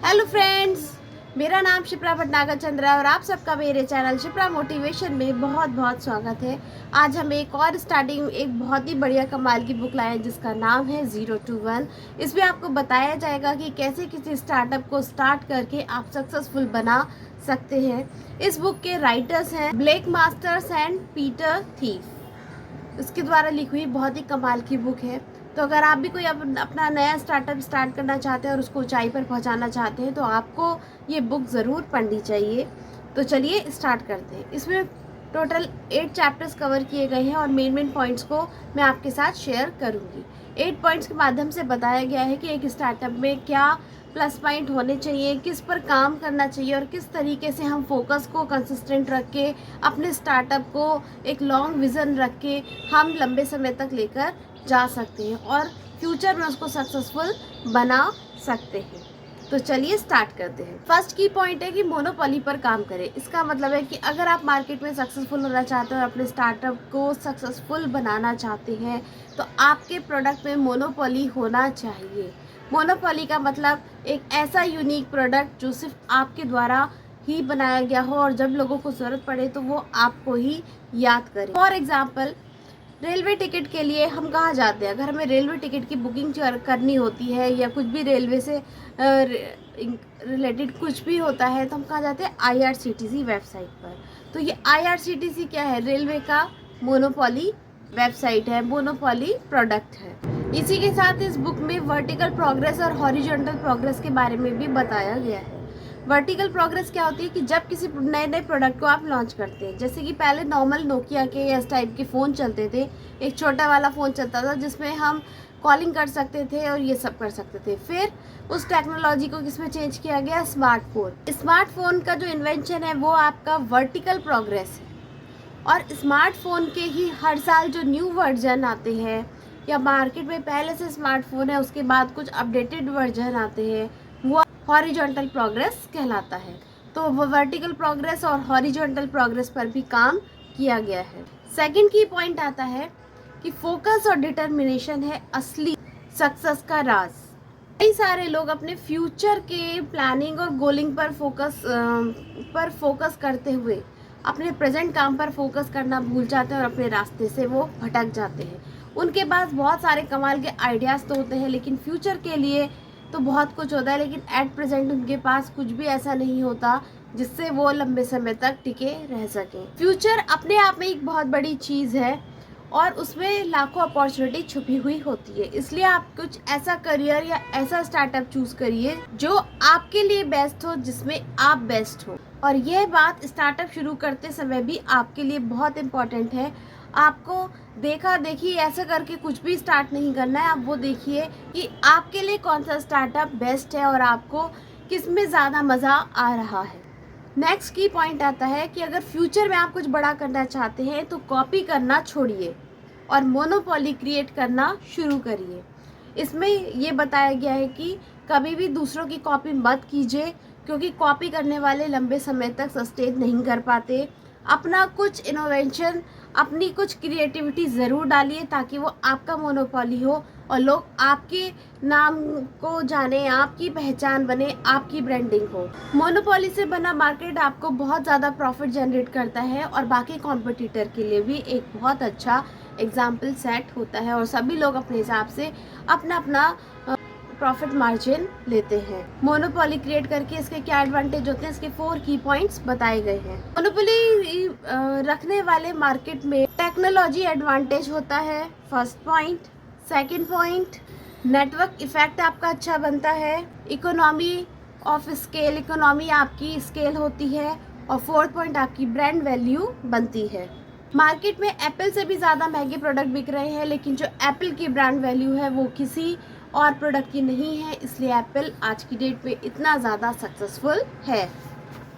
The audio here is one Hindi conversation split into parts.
हेलो फ्रेंड्स, मेरा नाम शिप्रा भटनागर चंद्रा और आप सबका मेरे चैनल शिप्रा मोटिवेशन में बहुत बहुत स्वागत है। आज हम एक बहुत ही बढ़िया कमाल की बुक लाए हैं जिसका नाम है 0 to 1। इसमें आपको बताया जाएगा कि कैसे किसी स्टार्टअप को स्टार्ट करके आप सक्सेसफुल बना सकते हैं। इस बुक के राइटर्स हैं Blake Masters and Peter Thiel. इसके द्वारा लिखी हुई बहुत ही कमाल की बुक है। तो अगर आप भी कोई अपना नया स्टार्टअप स्टार्ट करना चाहते हैं और उसको ऊंचाई पर पहुंचाना चाहते हैं तो आपको ये बुक ज़रूर पढ़नी चाहिए। तो चलिए स्टार्ट करते हैं। इसमें टोटल 8 चैप्टर्स कवर किए गए हैं और मेन पॉइंट्स को मैं आपके साथ शेयर करूंगी। 8 पॉइंट्स के माध्यम से बताया गया है कि एक स्टार्टअप में क्या प्लस पॉइंट होने चाहिए, किस पर काम करना चाहिए और किस तरीके से हम फोकस को कंसिस्टेंट रख के अपने स्टार्टअप को एक लॉन्ग विज़न रख के हम लंबे समय तक लेकर जा सकते हैं और फ्यूचर में उसको सक्सेसफुल बना सकते हैं। तो चलिए स्टार्ट करते हैं। फर्स्ट की पॉइंट है कि मोनोपोली पर काम करें। इसका मतलब है कि अगर आप मार्केट में सक्सेसफुल होना चाहते हैं और अपने स्टार्टअप को सक्सेसफुल बनाना चाहते हैं तो आपके प्रोडक्ट में मोनोपोली होना चाहिए। मोनोपोली का मतलब एक ऐसा यूनिक प्रोडक्ट जो सिर्फ आपके द्वारा ही बनाया गया हो और जब लोगों को ज़रूरत पड़े तो वो आपको ही याद करें। फॉर एग्जाम्पल, रेलवे टिकट के लिए हम कहाँ जाते हैं? अगर हमें रेलवे टिकट की बुकिंग करनी होती है या कुछ भी रेलवे से रिलेटेड कुछ भी होता है तो हम कहाँ जाते हैं? IRCTC वेबसाइट पर। तो ये IRCTC क्या है? रेलवे का मोनोपोली वेबसाइट है, मोनोपोली प्रोडक्ट है। इसी के साथ इस बुक में वर्टिकल प्रोग्रेस और हॉरिजॉन्टल प्रोग्रेस के बारे में भी बताया गया है। वर्टिकल प्रोग्रेस क्या होती है कि जब किसी नए नए प्रोडक्ट को आप लॉन्च करते हैं, जैसे कि पहले नॉर्मल नोकिया के या इस टाइप के फ़ोन चलते थे, एक छोटा वाला फ़ोन चलता था जिसमें हम कॉलिंग कर सकते थे और ये सब कर सकते थे। फिर उस टेक्नोलॉजी को किसमें चेंज किया गया? स्मार्टफोन। स्मार्टफोन का जो इन्वेंशन है वो आपका वर्टिकल प्रोग्रेस है और स्मार्टफोन के ही हर साल जो न्यू वर्जन आते हैं या मार्केट में पहले से स्मार्टफोन है उसके बाद कुछ अपडेटेड वर्जन आते हैं वो हॉरिजॉन्टल प्रोग्रेस कहलाता है। तो वो वर्टिकल प्रोग्रेस और हॉरिजॉन्टल प्रोग्रेस पर भी काम किया गया है। सेकंड की पॉइंट आता है कि फोकस और डिटर्मिनेशन है असली सक्सेस का राज। कई सारे लोग अपने फ्यूचर के प्लानिंग और गोलिंग पर फोकस करते हुए अपने प्रेजेंट काम पर फोकस करना भूल जाते हैं और अपने रास्ते से वो भटक जाते हैं। उनके पास बहुत सारे कमाल के आइडियाज़ तो होते हैं लेकिन फ्यूचर के लिए तो बहुत कुछ होता है, लेकिन एट प्रेजेंट उनके पास कुछ भी ऐसा नहीं होता जिससे वो लंबे समय तक टिके रह सकें। फ्यूचर अपने आप में एक बहुत बड़ी चीज़ है और उसमें लाखों अपॉर्चुनिटी छुपी हुई होती है। इसलिए आप कुछ ऐसा करियर या ऐसा स्टार्टअप चूज करिए जो आपके लिए बेस्ट हो, जिसमें आप बेस्ट हो। और यह बात स्टार्टअप शुरू करते समय भी आपके लिए बहुत इम्पॉर्टेंट है। आपको देखा देखी ऐसा करके कुछ भी स्टार्ट नहीं करना है। आप वो देखिए कि आपके लिए कौन सा स्टार्टअप बेस्ट है और आपको किस में ज़्यादा मज़ा आ रहा है। नेक्स्ट की पॉइंट आता है कि अगर फ्यूचर में आप कुछ बड़ा करना चाहते हैं तो कॉपी करना छोड़िए और मोनोपोली क्रिएट करना शुरू करिए। इसमें ये बताया गया है कि कभी भी दूसरों की कॉपी मत कीजिए क्योंकि कॉपी करने वाले लंबे समय तक सस्टेन नहीं कर पाते। अपना कुछ इनोवेशन, अपनी कुछ क्रिएटिविटी ज़रूर डालिए ताकि वो आपका मोनोपोली हो और लोग आपके नाम को जाने, आपकी पहचान बने, आपकी ब्रांडिंग हो। मोनोपोली से बना मार्केट आपको बहुत ज़्यादा प्रॉफिट जनरेट करता है और बाकी कॉम्पिटिटर के लिए भी एक बहुत अच्छा एग्जाम्पल सेट होता है और सभी लोग अपने हिसाब से अपना अपना प्रॉफिट मार्जिन लेते हैं। मोनोपोली क्रिएट करके इसके क्या एडवांटेज होते हैं, इसके 4 की पॉइंट्स बताए गए हैं। मोनोपोली रखने वाले मार्केट में टेक्नोलॉजी एडवांटेज होता है, first point. Second point, network effect आपका अच्छा बनता है। इकोनॉमी ऑफ स्केल, इकोनॉमी आपकी स्केल होती है। और फोर्थ पॉइंट, आपकी ब्रांड वैल्यू बनती है। मार्केट में एप्पल से भी ज़्यादा महंगे प्रोडक्ट बिक रहे हैं लेकिन जो एप्पल की ब्रांड वैल्यू है वो किसी और प्रोडक्ट की नहीं है, इसलिए एप्पल आज की डेट में इतना ज़्यादा सक्सेसफुल है।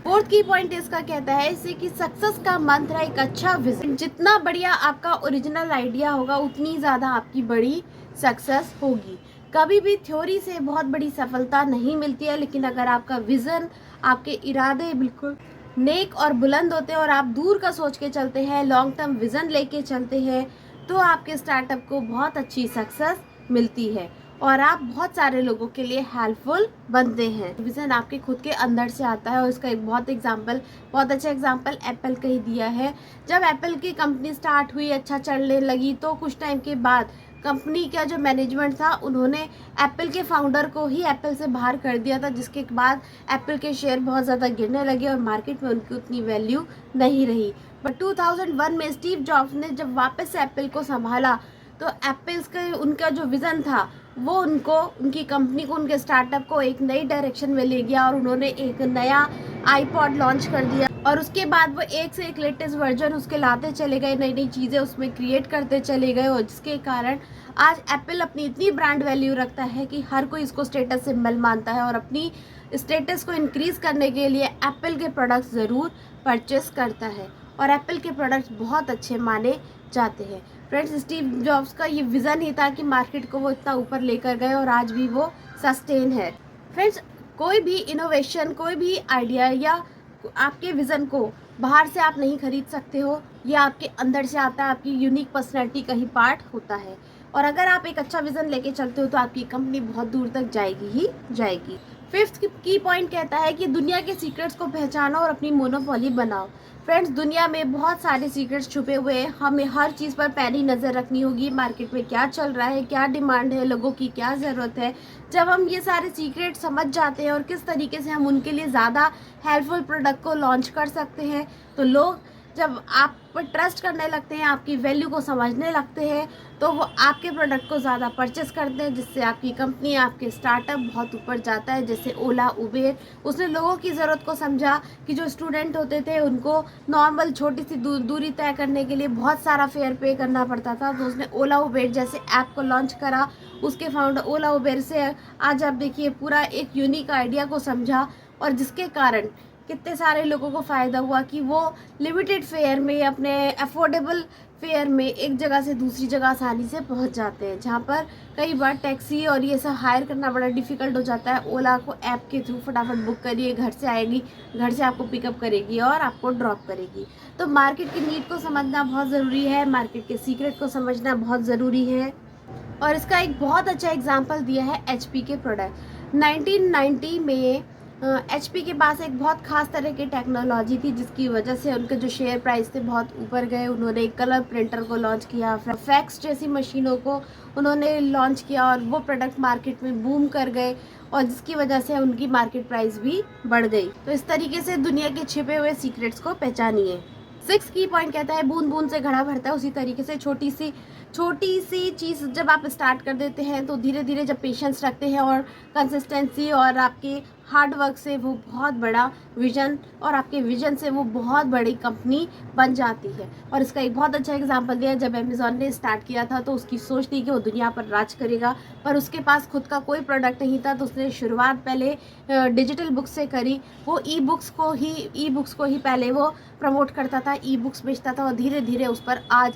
फोर्थ की पॉइंट इसका कहता है इसे कि सक्सेस का मंत्र है एक अच्छा विजन। जितना बढ़िया आपका ओरिजिनल आइडिया होगा उतनी ज़्यादा आपकी बड़ी सक्सेस होगी। कभी भी थ्योरी से बहुत बड़ी सफलता नहीं मिलती है, लेकिन अगर आपका विज़न, आपके इरादे बिल्कुल नेक और बुलंद होते हैं और आप दूर का सोच के चलते हैं, लॉन्ग टर्म विज़न लेके चलते हैं तो आपके स्टार्टअप को बहुत अच्छी सक्सेस मिलती है। और आप बहुत सारे लोगों के लिए हेल्पफुल बनते हैं। विजन आपके खुद के अंदर से आता है और इसका एक बहुत अच्छा एग्जांपल एप्पल का ही दिया है। जब एप्पल की कंपनी स्टार्ट हुई, अच्छा चलने लगी, तो कुछ टाइम के बाद कंपनी का जो मैनेजमेंट था उन्होंने एप्पल के फाउंडर को ही एप्पल से बाहर कर दिया था, जिसके बाद एप्पल के शेयर बहुत ज़्यादा गिरने लगे और मार्केट में उनकी उतनी वैल्यू नहीं रही। बट 2001 में स्टीव जॉब्स ने जब वापस से एप्पल को संभाला तो एप्पल्स का उनका जो विज़न था वो उनको, उनकी कंपनी को, उनके स्टार्टअप को एक नई डायरेक्शन में ले गया और उन्होंने एक नया आईपॉड लॉन्च कर दिया और उसके बाद वो एक से एक लेटेस्ट वर्जन उसके लाते चले गए, नई नई चीज़ें उसमें क्रिएट करते चले गए और जिसके कारण आज एप्पल अपनी इतनी ब्रांड वैल्यू रखता है कि हर कोई इसको स्टेटस सिंबल मानता है और अपनी स्टेटस को इंक्रीज़ करने के लिए एप्पल के प्रोडक्ट्स ज़रूर परचेस करता है और एप्पल के प्रोडक्ट्स बहुत अच्छे माने जाते हैं। फ्रेंड्स, स्टीव जॉब्स का ये विज़न ही था कि मार्केट को वो इतना ऊपर लेकर गए और आज भी वो सस्टेन है। फ्रेंड्स, कोई भी इनोवेशन, कोई भी आइडिया या आपके विज़न को बाहर से आप नहीं खरीद सकते हो, ये आपके अंदर से आता है, आपकी यूनिक पर्सनैलिटी का ही पार्ट होता है। और अगर आप एक अच्छा विज़न लेके चलते हो तो आपकी कंपनी बहुत दूर तक जाएगी ही जाएगी। फिफ्थ की पॉइंट कहता है कि दुनिया के सीक्रेट्स को पहचानो और अपनी मोनोपोली बनाओ। फ्रेंड्स, दुनिया में बहुत सारे सीक्रेट्स छुपे हुए हैं, हमें हर चीज़ पर पैनी नज़र रखनी होगी। मार्केट में क्या चल रहा है, क्या डिमांड है, लोगों की क्या ज़रूरत है। जब हम ये सारे सीक्रेट समझ जाते हैं और किस तरीके से हम उनके लिए ज़्यादा हेल्पफुल प्रोडक्ट को लॉन्च कर सकते हैं, तो लोग जब आप पर ट्रस्ट करने लगते हैं, आपकी वैल्यू को समझने लगते हैं, तो वो आपके प्रोडक्ट को ज़्यादा परचेस करते हैं, जिससे आपकी कंपनी, आपके स्टार्टअप बहुत ऊपर जाता है। जैसे ओला, उबेर, उसने लोगों की ज़रूरत को समझा कि जो स्टूडेंट होते थे उनको नॉर्मल छोटी सी दूरी तय करने के लिए बहुत सारा फेयर पे करना पड़ता था, तो उसने ओला उबेर जैसे ऐप को लॉन्च करा। उसके फाउंडर ओला उबेर से आज आप देखिए पूरा एक यूनिक आइडिया को समझा और जिसके कारण कितने सारे लोगों को फ़ायदा हुआ कि वो लिमिटेड फेयर में, अपने अफोर्डेबल फेयर में एक जगह से दूसरी जगह आसानी से पहुंच जाते हैं, जहां पर कई बार टैक्सी और ये सब हायर करना बड़ा डिफ़िकल्ट हो जाता है। ओला को ऐप के थ्रू फटाफट बुक करिए, घर से आएगी, घर से आपको पिकअप करेगी और आपको ड्रॉप करेगी। तो मार्केट की नीड को समझना बहुत ज़रूरी है, मार्केट के सीक्रेट को समझना बहुत ज़रूरी है। और इसका एक बहुत अच्छा एग्जाम्पल दिया है HP के प्रोडक्ट। 1990 में HP के पास एक बहुत ख़ास तरह की टेक्नोलॉजी थी, जिसकी वजह से उनके जो शेयर प्राइस थे बहुत ऊपर गए। उन्होंने एक कलर प्रिंटर को लॉन्च किया, फैक्स जैसी मशीनों को उन्होंने लॉन्च किया और वो प्रोडक्ट मार्केट में बूम कर गए और जिसकी वजह से उनकी मार्केट प्राइस भी बढ़ गई। तो इस तरीके से दुनिया के छिपे हुए सीक्रेट्स को पहचानिए। 6 की पॉइंट कहता है बूंद बूंद से घड़ा भरता है। उसी तरीके से छोटी सी चीज़ जब आप स्टार्ट कर देते हैं तो धीरे धीरे जब पेशेंस रखते हैं और कंसिस्टेंसी और आपके हार्ड वर्क से वो बहुत बड़ा विजन, और आपके विजन से वो बहुत बड़ी कंपनी बन जाती है। और इसका एक बहुत अच्छा एग्जांपल दिया, जब अमेज़ॉन ने स्टार्ट किया था तो उसकी सोच थी कि वो दुनिया पर राज करेगा, पर उसके पास खुद का कोई प्रोडक्ट नहीं था, तो उसने शुरुआत पहले डिजिटल बुक्स से करी। वो ई बुक्स को ही पहले वो प्रमोट करता था, ई बुक्स बेचता था और धीरे धीरे उस पर आज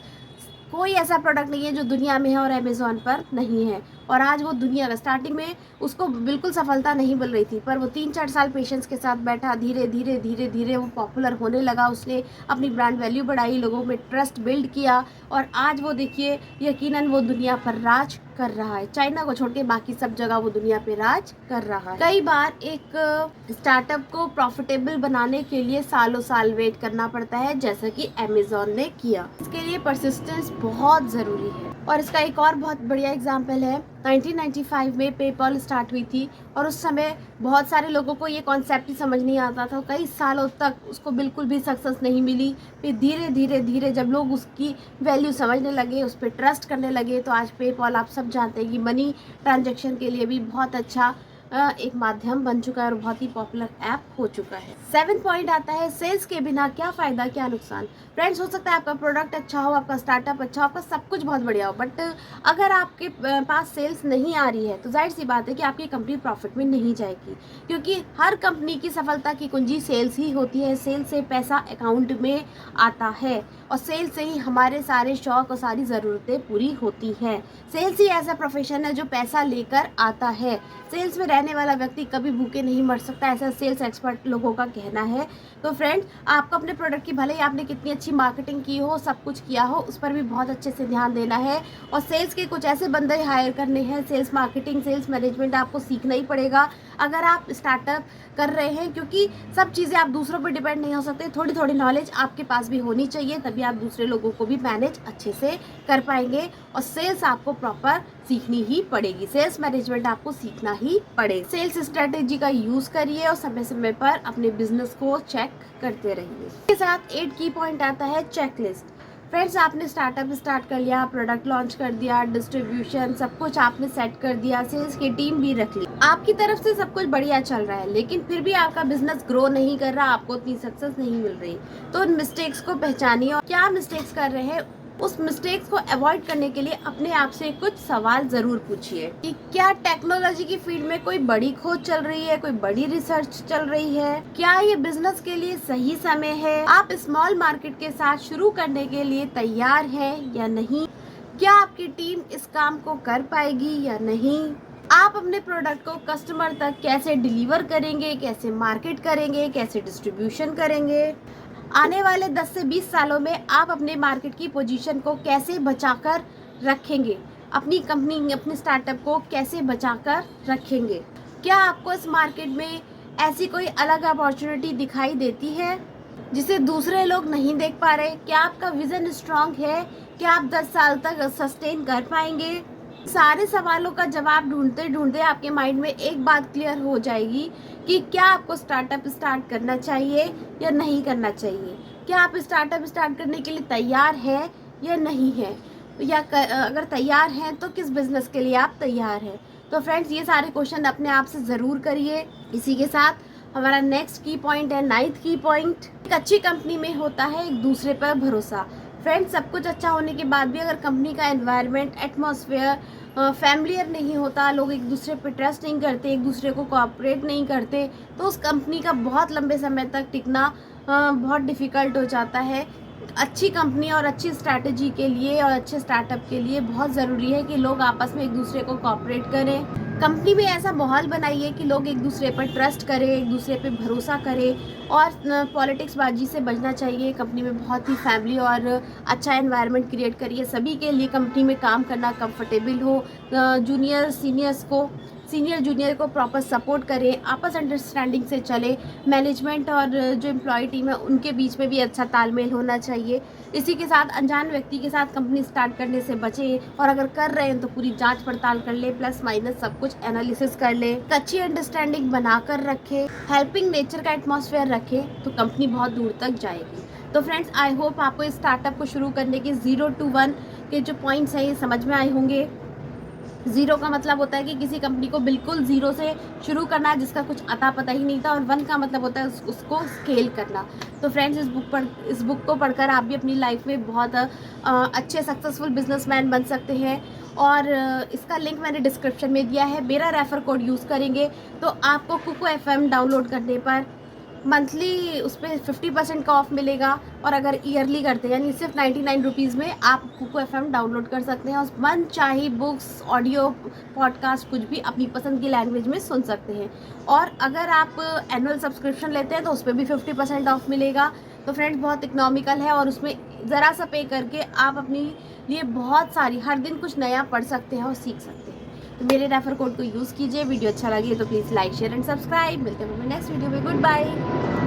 कोई ऐसा प्रोडक्ट नहीं है जो दुनिया में है और अमेज़ॉन पर नहीं है। और आज वो दुनिया, स्टार्टिंग में उसको बिल्कुल सफलता नहीं मिल रही थी, पर वो 3-4 साल पेशेंस के साथ बैठा, धीरे धीरे वो पॉपुलर होने लगा। उसने अपनी ब्रांड वैल्यू बढ़ाई, लोगों में ट्रस्ट बिल्ड किया और आज वो देखिए यकीनन वो दुनिया पर राज कर रहा है। चाइना को छोड़ के बाकी सब जगह वो दुनिया पे राज कर रहा है। कई बार एक स्टार्टअप को प्रॉफिटेबल बनाने के लिए सालों साल वेट करना पड़ता है, जैसा कि अमेज़ॉन ने किया। इसके लिए परसिस्टेंस बहुत ज़रूरी है। और इसका एक और बहुत बढ़िया एग्जाम्पल है, 1995 में पेपॉल स्टार्ट हुई थी और उस समय बहुत सारे लोगों को ये कॉन्सेप्ट ही समझ नहीं आता था। कई सालों तक उसको बिल्कुल भी सक्सेस नहीं मिली। फिर धीरे धीरे जब लोग उसकी वैल्यू समझने लगे, उस पर ट्रस्ट करने लगे, तो आज पेपॉल आप सब जानते हैं कि मनी ट्रांजैक्शन के लिए भी बहुत अच्छा एक माध्यम बन चुका है और बहुत ही पॉपुलर ऐप हो चुका है। 7 पॉइंट आता है, सेल्स के बिना क्या फ़ायदा क्या नुकसान। फ्रेंड्स, हो सकता है आपका प्रोडक्ट अच्छा हो, आपका स्टार्टअप अच्छा हो, आपका सब कुछ बहुत बढ़िया हो, बट अगर आपके पास सेल्स नहीं आ रही है तो जाहिर सी बात है कि आपकी कंपनी प्रॉफिट में नहीं जाएगी, क्योंकि हर कंपनी की सफलता की कुंजी सेल्स ही होती है। सेल्स से पैसा अकाउंट में आता है और सेल्स से ही हमारे सारे शौक और सारी ज़रूरतें पूरी होती हैं। सेल्स ही ऐसा प्रोफेशन है जो पैसा लेकर आता है। सेल्स में रहने वाला व्यक्ति कभी भूखे नहीं मर सकता, ऐसा सेल्स एक्सपर्ट लोगों का कहना है। तो फ्रेंड्स, आपको अपने प्रोडक्ट की भले ही आपने कितनी अच्छी मार्केटिंग की हो, सब कुछ किया हो, उस पर भी बहुत अच्छे से ध्यान देना है और सेल्स के कुछ ऐसे बंदे हायर करने हैं। सेल्स मार्केटिंग, सेल्स मैनेजमेंट आपको सीखना ही पड़ेगा अगर आप स्टार्टअप कर रहे हैं, क्योंकि सब चीज़ें आप दूसरों पर डिपेंड नहीं हो सकते। थोड़ी थोड़ी नॉलेज आपके पास भी होनी चाहिए, तभी आप दूसरे लोगों को भी मैनेज अच्छे से कर पाएंगे। और सेल्स आपको प्रॉपर सीखनी ही पड़ेगी, सेल्स मैनेजमेंट आपको सीखना ही पड़ेगा। सेल्स स्ट्रेटेजी का यूज़ करिए और समय समय पर अपने बिजनेस को चेक करते रहिए। इसके साथ 8 की पॉइंट आता है चेकलिस्ट। फ्रेंड्स, आपने स्टार्टअप स्टार्ट कर लिया, प्रोडक्ट लॉन्च कर दिया, डिस्ट्रीब्यूशन सब कुछ आपने सेट कर दिया, सेल्स की टीम भी रख ली, आपकी तरफ से सब कुछ बढ़िया चल रहा है, लेकिन फिर भी आपका बिजनेस ग्रो नहीं कर रहा, आपको उतनी सक्सेस नहीं मिल रही। तो उन मिस्टेक्स को पहचानिए और क्या मिस्टेक्स कर रहे हैं उस मिस्टेक्स को अवॉइड करने के लिए अपने आप से कुछ सवाल ज़रूर पूछिए कि क्या टेक्नोलॉजी की फील्ड में कोई बड़ी खोज चल रही है, कोई बड़ी रिसर्च चल रही है, क्या ये बिजनेस के लिए सही समय है, आप स्मॉल मार्केट के साथ शुरू करने के लिए तैयार हैं या नहीं, क्या आपकी टीम इस काम को कर पाएगी या नहीं, आप अपने प्रोडक्ट को कस्टमर तक कैसे डिलीवर करेंगे, कैसे मार्केट करेंगे, कैसे डिस्ट्रीब्यूशन करेंगे, आने वाले 10 से 20 सालों में आप अपने मार्केट की पोजीशन को कैसे बचाकर रखेंगे, अपनी कंपनी, अपने स्टार्टअप को कैसे बचाकर रखेंगे, क्या आपको इस मार्केट में ऐसी कोई अलग अपॉर्चुनिटी दिखाई देती है जिसे दूसरे लोग नहीं देख पा रहे, क्या आपका विजन स्ट्रांग है, क्या आप 10 साल तक सस्टेन कर पाएंगे। सारे सवालों का जवाब ढूंढते ढूंढते आपके माइंड में एक बात क्लियर हो जाएगी कि क्या आपको स्टार्टअप स्टार्ट करना चाहिए या नहीं करना चाहिए, क्या आप स्टार्टअप स्टार्ट करने के लिए तैयार हैं या नहीं है, या अगर तैयार हैं तो किस बिजनेस के लिए आप तैयार हैं। तो फ्रेंड्स, ये सारे क्वेश्चन अपने आप से ज़रूर करिए। इसी के साथ हमारा नेक्स्ट की पॉइंट है 9th की पॉइंट, एक अच्छी कंपनी में होता है एक दूसरे पर भरोसा। फ्रेंड्स, सब कुछ अच्छा होने के बाद भी अगर कंपनी का एनवायरनमेंट, एटमॉस्फेयर फैमिलियर नहीं होता, लोग एक दूसरे पे ट्रस्ट नहीं करते, एक दूसरे को कोऑपरेट नहीं करते, तो उस कंपनी का बहुत लंबे समय तक टिकना बहुत डिफ़िकल्ट हो जाता है। अच्छी कंपनी और अच्छी स्ट्रैटेजी के लिए और अच्छे स्टार्टअप के लिए बहुत ज़रूरी है कि लोग आपस में एक दूसरे को कोऑपरेट करें। कंपनी में ऐसा माहौल बनाइए कि लोग एक दूसरे पर ट्रस्ट करें, एक दूसरे पे भरोसा करें और पॉलिटिक्स बाजी से बचना चाहिए। कंपनी में बहुत ही फैमिली और अच्छा एनवायरनमेंट क्रिएट करिए, सभी के लिए कंपनी में काम करना कंफर्टेबल हो, सीनियर जूनियर को प्रॉपर सपोर्ट करें, आपस अंडरस्टैंडिंग से चले, मैनेजमेंट और जो एम्प्लॉय टीम है उनके बीच में भी अच्छा तालमेल होना चाहिए। इसी के साथ अनजान व्यक्ति के साथ कंपनी स्टार्ट करने से बचें और अगर कर रहे हैं तो पूरी जांच पड़ताल कर ले, प्लस माइनस सब कुछ एनालिसिस कर ले, अच्छी अंडरस्टैंडिंग बनाकर रखें, हेल्पिंग नेचर का एटमॉस्फेयर रखें, तो कंपनी बहुत दूर तक जाएगी। तो फ्रेंड्स, आई होप आपको इस स्टार्टअप को शुरू करने के 0 to 1 के जो पॉइंट्स हैं ये समझ में आए होंगे। 0 का मतलब होता है कि किसी कंपनी को बिल्कुल 0 से शुरू करना है जिसका कुछ अता पता ही नहीं था, और 1 का मतलब होता है उसको स्केल करना। तो फ्रेंड्स, इस बुक को पढ़कर आप भी अपनी लाइफ में बहुत अच्छे सक्सेसफुल बिजनेसमैन बन सकते हैं। और इसका लिंक मैंने डिस्क्रिप्शन में दिया है। मेरा रेफर कोड यूज़ करेंगे तो आपको कुको FM डाउनलोड करने पर मंथली उस पर 50% का ऑफ मिलेगा, और अगर ईयरली करते हैं यानी सिर्फ 99 रुपीज़ में आप कुको FM डाउनलोड कर सकते हैं। उस मन चाहे बुक्स, ऑडियो, पॉडकास्ट कुछ भी अपनी पसंद की लैंग्वेज में सुन सकते हैं। और अगर आप एनुअल सब्सक्रिप्शन लेते हैं तो उस पर भी 50% ऑफ मिलेगा। तो फ्रेंड्स, बहुत इकोनॉमिकल है और उसमें ज़रा सा पे करके आप अपने लिए बहुत सारी हर दिन कुछ नया पढ़ सकते हैं और सीख सकते हैं। तो मेरे रेफर कोड को यूज़ कीजिए। वीडियो अच्छा लगे तो please like, share and subscribe. मिलते हैं नेक्स्ट वीडियो में। Good bye.